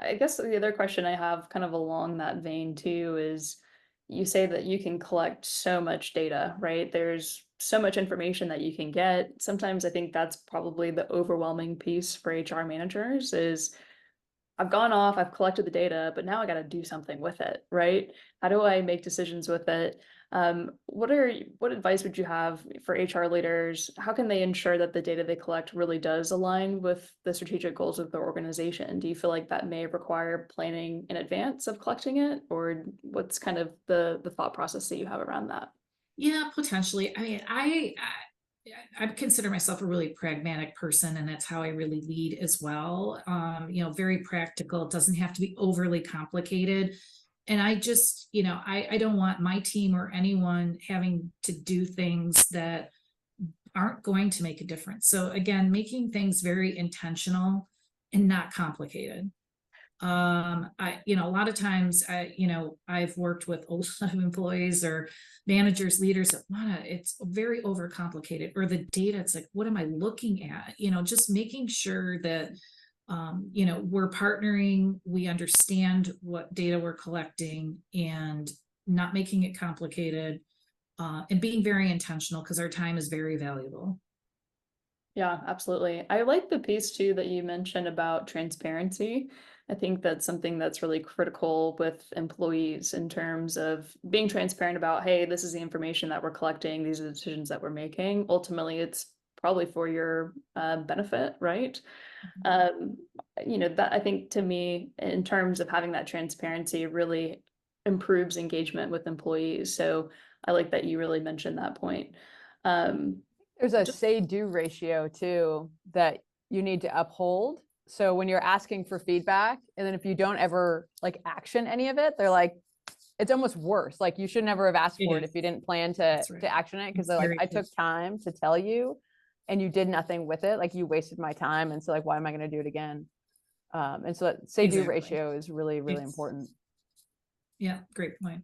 I guess the other question I have kind of along that vein too is you say that you can collect so much data, right? There's so much information that you can get. Sometimes I think that's probably the overwhelming piece for HR managers is I've gone off, I've collected the data, but now I got to do something with it, right? How do I make decisions with it? What advice would you have for HR leaders? How can they ensure that the data they collect really does align with the strategic goals of the organization? Do you feel like that may require planning in advance of collecting it, or what's kind of the thought process that you have around that? Yeah, potentially. I mean, I consider myself a really pragmatic person, and that's how I really lead as well. Very practical. It doesn't have to be overly complicated. And I just, I don't want my team or anyone having to do things that aren't going to make a difference. So again, making things very intentional and not complicated. A lot of times I've worked with a lot of employees or managers, leaders that it's very overcomplicated, or the data, it's like, what am I looking at? Just making sure that we're partnering, we understand what data we're collecting, and not making it complicated, and being very intentional, because our time is very valuable. Yeah, absolutely. I like the piece too that you mentioned about transparency. I think that's something that's really critical with employees in terms of being transparent about, hey, this is the information that we're collecting, these are the decisions that we're making. Ultimately, it's probably for your benefit, right? Um, that I think to me, in terms of having that transparency, really improves engagement with employees. So I like that you really mentioned that point. Um, There's a just say-do ratio too that you need to uphold. So when you're asking for feedback, and then if you don't ever like action any of it, they're like, it's almost worse. Like you should never have asked for it if you didn't plan That's to right. action it. Cause It's they're like, very I true. took time to tell you and you did nothing with it. Like you wasted my time. And so like, why am I going to do it again? And so that say-do Exactly. ratio is really, really It's- important. Yeah, great point.